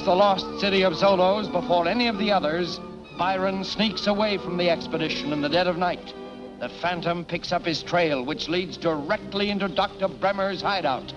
the lost city of Zoloz before any of the others, Byron sneaks away from the expedition in the dead of night. The Phantom picks up his trail, which leads directly into Dr. Bremmer's hideout.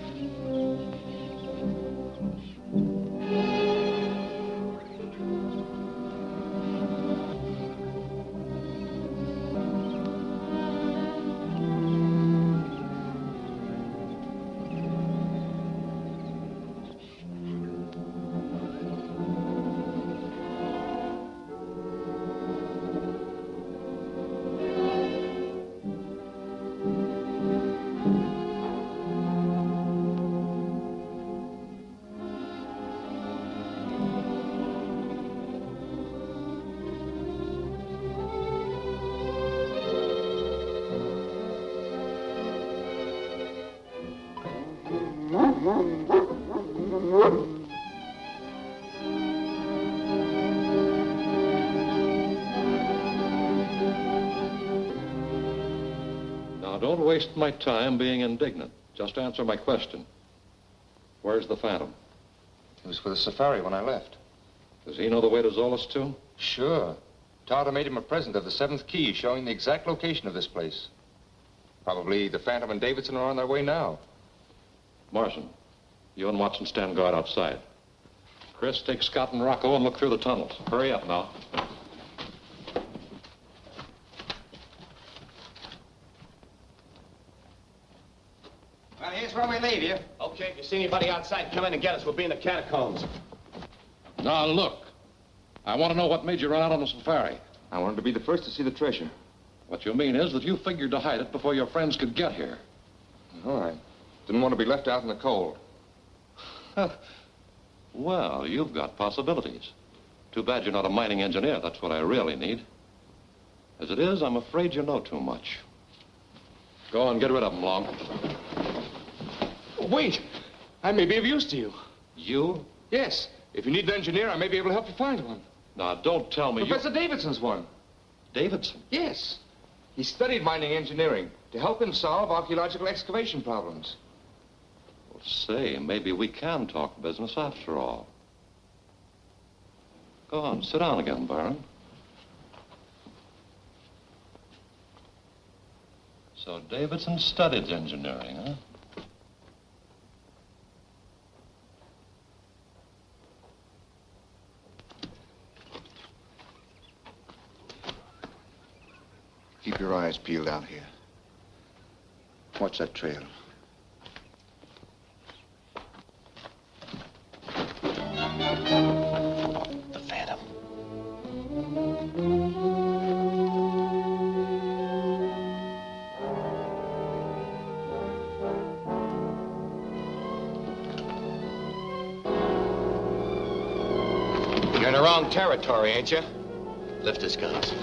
Now, don't waste my time being indignant. Just answer my question. Where's the Phantom? He was for the safari when I left. Does he know the way to Zoloz, too? Sure. Tarter made him a present of the 7th key showing the exact location of this place. Probably the Phantom and Davidson are on their way now. Morrison, you and Watson stand guard outside. Chris, take Scott and Rocco and look through the tunnels. Hurry up now. Well, here's where we leave you. Okay, if you see anybody outside, come in and get us. We'll be in the catacombs. Now, look. I want to know what made you run out on the safari. I wanted to be the first to see the treasure. What you mean is that you figured to hide it before your friends could get here. All right. Didn't want to be left out in the cold. Well, you've got possibilities. Too bad you're not a mining engineer. That's what I really need. As it is, I'm afraid you know too much. Go on, get rid of them, Long. Wait. I may be of use to you. You? Yes. If you need an engineer, I may be able to help you find one. Now, don't tell me Professor Davidson's one. Davidson? Yes. He studied mining engineering to help him solve archaeological excavation problems. Well, say, maybe we can talk business after all. Go on, sit down again, Byron. So Davidson studied engineering, huh? Keep your eyes peeled out here. Watch that trail. The Phantom. You're in the wrong territory, ain't you? Lift his guns.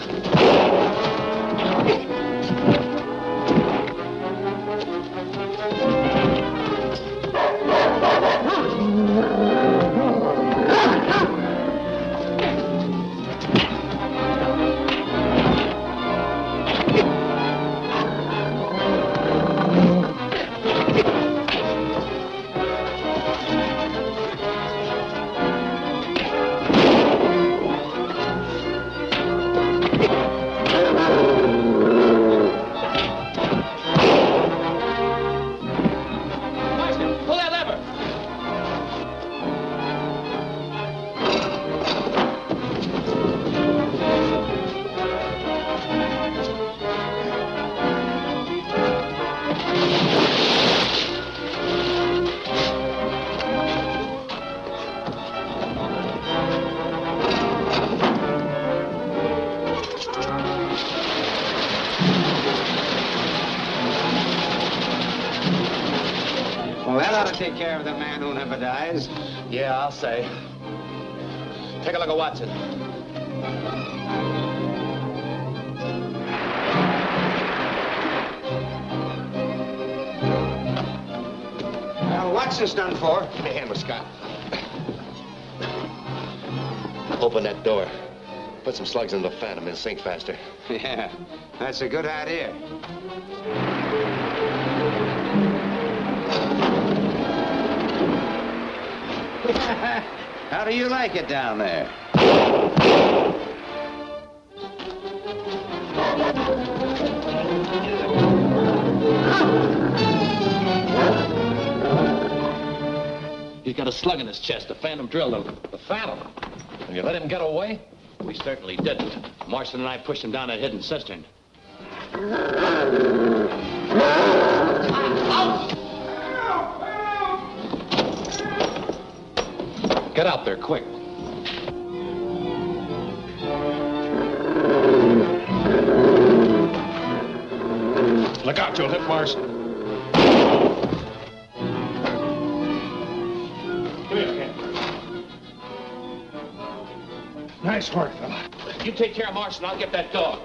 Take care of the man who never dies. Yeah, I'll say. Take a look at Watson. Well, Watson's done for. Give me a hand with Scott. Open that door. Put some slugs in the Phantom and sink faster. Yeah, that's a good idea. How do you like it down there? He's got a slug in his chest. The Phantom drilled him. The Phantom? And you let him get away? We certainly didn't. Marston and I pushed him down that hidden cistern. Get out there, quick. Look out, you'll hit Marston. Come here, Ken. Nice work, fella. You take care of Marston, I'll get that dog.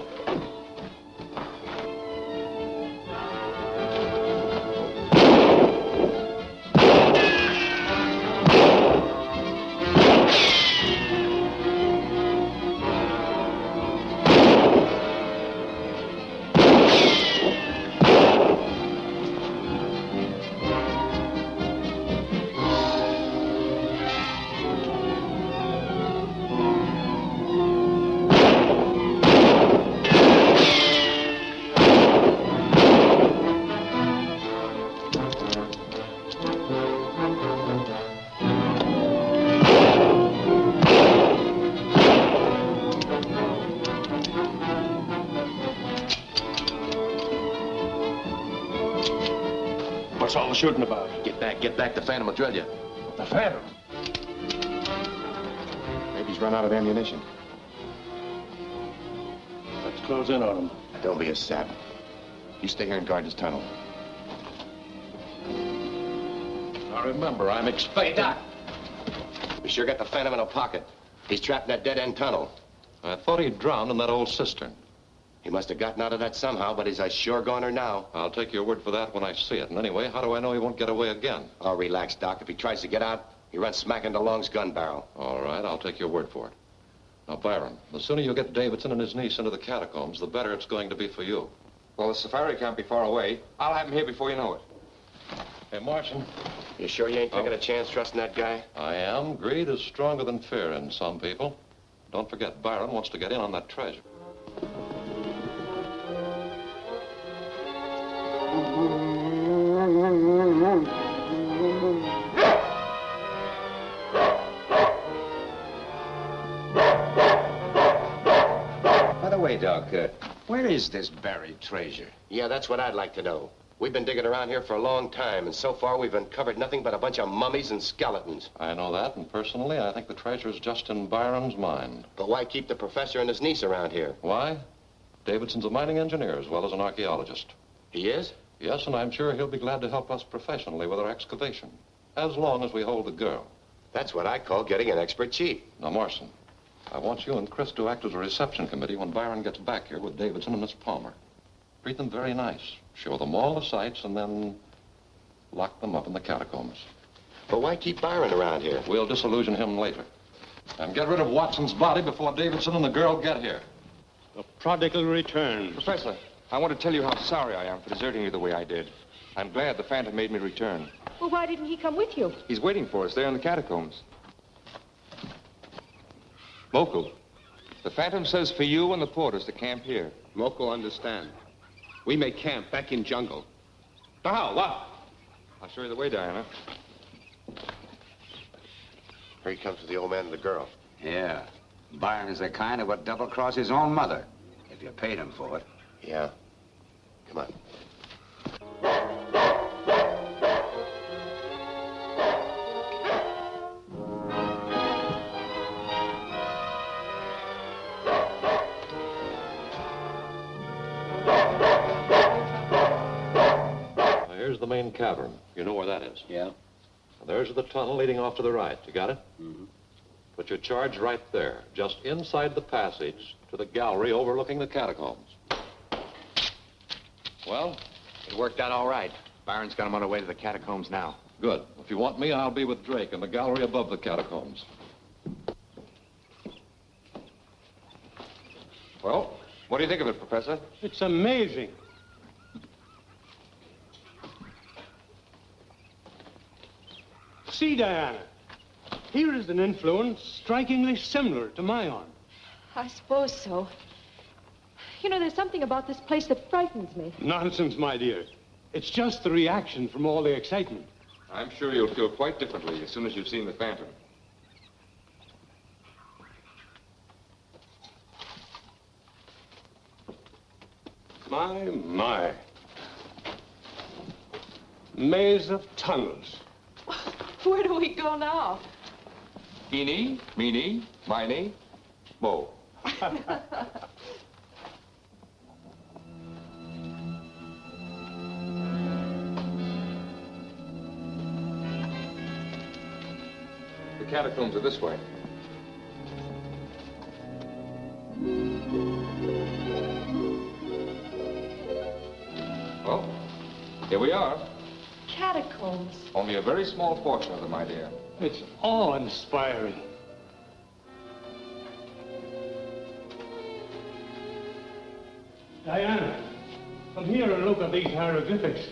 What's all the shooting about? Get back. The Phantom will drill you. The Phantom? Maybe he's run out of ammunition. Let's close in on him. Don't be a sap. You stay here and guard this tunnel. Now remember, I'm expecting... Hey, Doc. We sure got the Phantom in a pocket. He's trapped in that dead-end tunnel. I thought he drowned in that old cistern. He must have gotten out of that somehow, but he's a sure goner now. I'll take your word for that when I see it. And anyway, how do I know he won't get away again? Oh, relax, Doc. If he tries to get out, he runs smack into Long's gun barrel. All right, I'll take your word for it. Now, Byron, the sooner you get Davidson and his niece into the catacombs, the better it's going to be for you. Well, the safari can't be far away. I'll have him here before you know it. Hey, Martian. You sure you ain't taking a chance trusting that guy? I am. Greed is stronger than fear in some people. Don't forget, Byron wants to get in on that treasure. By the way, Doc, where is this buried treasure? Yeah, that's what I'd like to know. We've been digging around here for a long time, and so far we've uncovered nothing but a bunch of mummies and skeletons. I know that, and personally, I think the treasure's just in Byron's mind. But why keep the professor and his niece around here? Why? Davidson's a mining engineer as well as an archaeologist. He is? Yes, and I'm sure he'll be glad to help us professionally with our excavation, as long as we hold the girl. That's what I call getting an expert chief. Now, Morrison, I want you and Chris to act as a reception committee when Byron gets back here with Davidson and Miss Palmer. Treat them very nice. Show them all the sights, and then lock them up in the catacombs. But why keep Byron around here? We'll disillusion him later. And get rid of Watson's body before Davidson and the girl get here. The prodigal returns. Professor, I want to tell you how sorry I am for deserting you the way I did. I'm glad the Phantom made me return. Well, why didn't he come with you? He's waiting for us there in the catacombs. Moko, the Phantom says for you and the porters to camp here. Moko understand. We may camp back in jungle. How? What? I'll show you the way, Diana. Here he comes with the old man and the girl. Yeah. Byron is the kind that would double-cross his own mother, if you paid him for it. Yeah. Come on. Here's the main cavern. You know where that is? Yeah. There's the tunnel leading off to the right. You got it? Mm-hmm. Put your charge right there, just inside the passage to the gallery overlooking the catacombs. Well? It worked out all right. Byron's got him on the way to the catacombs now. Good. If you want me, I'll be with Drake in the gallery above the catacombs. Well, what do you think of it, Professor? It's amazing. See, Diana. Here is an influence strikingly similar to my own. I suppose so. You know, there's something about this place that frightens me. Nonsense, my dear. It's just the reaction from all the excitement. I'm sure you'll feel quite differently as soon as you've seen the Phantom. My. Maze of tunnels. Where do we go now? Eeny, meeny, miny, mo. The catacombs are this way. Well, here we are. Catacombs. Only a very small portion of them, my dear. It's awe-inspiring. Diana, come here and look at these hieroglyphics.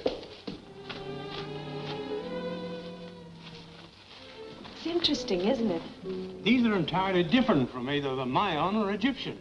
It's interesting, isn't it? These are entirely different from either the Mayan or Egyptian.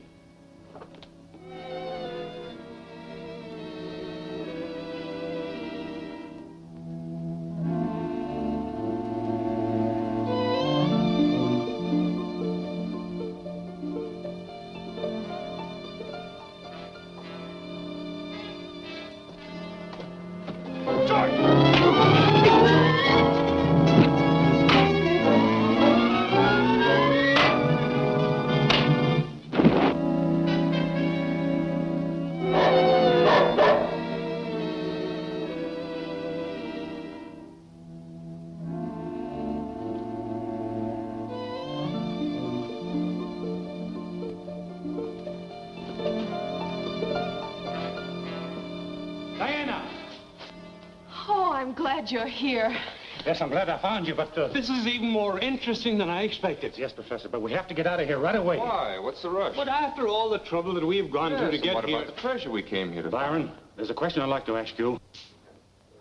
You're here. Yes, I'm glad I found you, but... This is even more interesting than I expected. Yes, Professor, but we have to get out of here right away. Why? What's the rush? But after all the trouble that we've gone to get what here... about the treasure we came here to Byron, find? there's a question I'd like to ask you.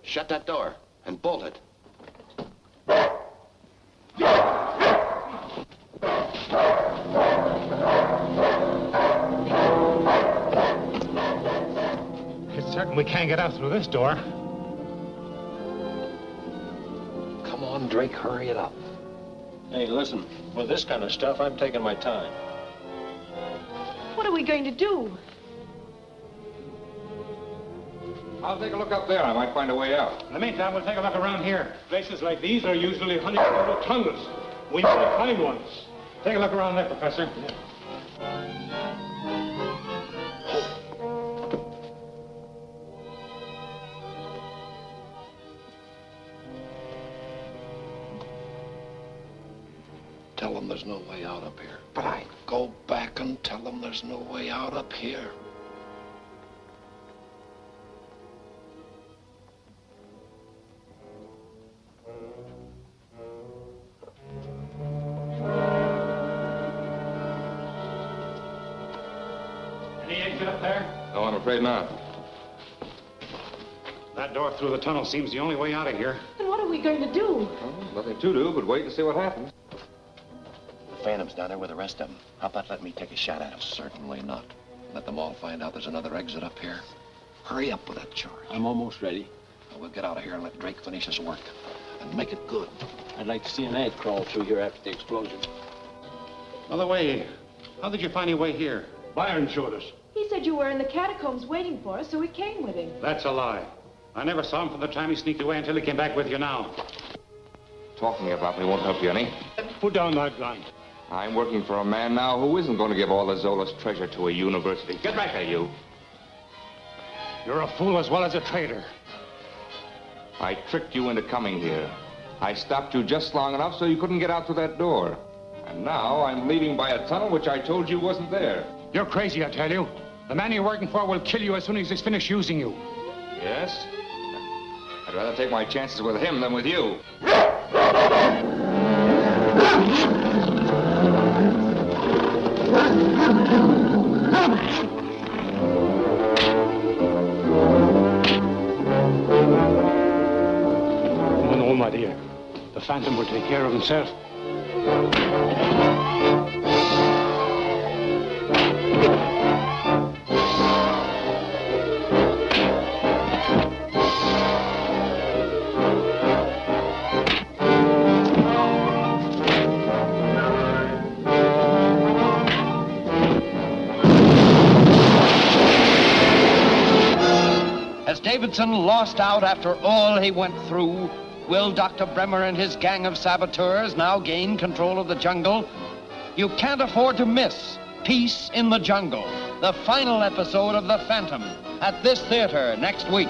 Shut that door and bolt it. It's certain we can't get out through this door. Come on, Drake, hurry it up. Hey, listen, with this kind of stuff, I'm taking my time. What are we going to do? I'll take a look up there. I might find a way out. In the meantime, we'll take a look around here. Places like these are usually honeycombed with tunnels. We might find one. Take a look around there, Professor. Tell them there's no way out up here. But I go back and tell them there's no way out up here. Any exit up there? No, I'm afraid not. That door through the tunnel seems the only way out of here. Then what are we going to do? Well, nothing to do but wait and see what happens. The Phantom's down there with the rest of them. How about letting me take a shot at him? Certainly not. Let them all find out there's another exit up here. Hurry up with that charge. I'm almost ready. Now, we'll get out of here and let Drake finish his work. And make it good. I'd like to see an ant crawl through here after the explosion. By the way, how did you find your way here? Byron showed us. He said you were in the catacombs waiting for us, so we came with him. That's a lie. I never saw him from the time he sneaked away until he came back with you now. Talking about me won't help you any. Put down that gun. I'm working for a man now who isn't going to give all the Zoloz treasure to a university. Get back there, you. You're a fool as well as a traitor. I tricked you into coming here. I stopped you just long enough so you couldn't get out through that door. And now I'm leaving by a tunnel which I told you wasn't there. You're crazy, I tell you. The man you're working for will kill you as soon as he's finished using you. Yes? I'd rather take my chances with him than with you. Oh, no, my dear. The Phantom will take care of himself. As Davidson lost out after all he went through, will Dr. Bremmer and his gang of saboteurs now gain control of the jungle? You can't afford to miss Peace in the Jungle, the final episode of The Phantom, at this theater next week.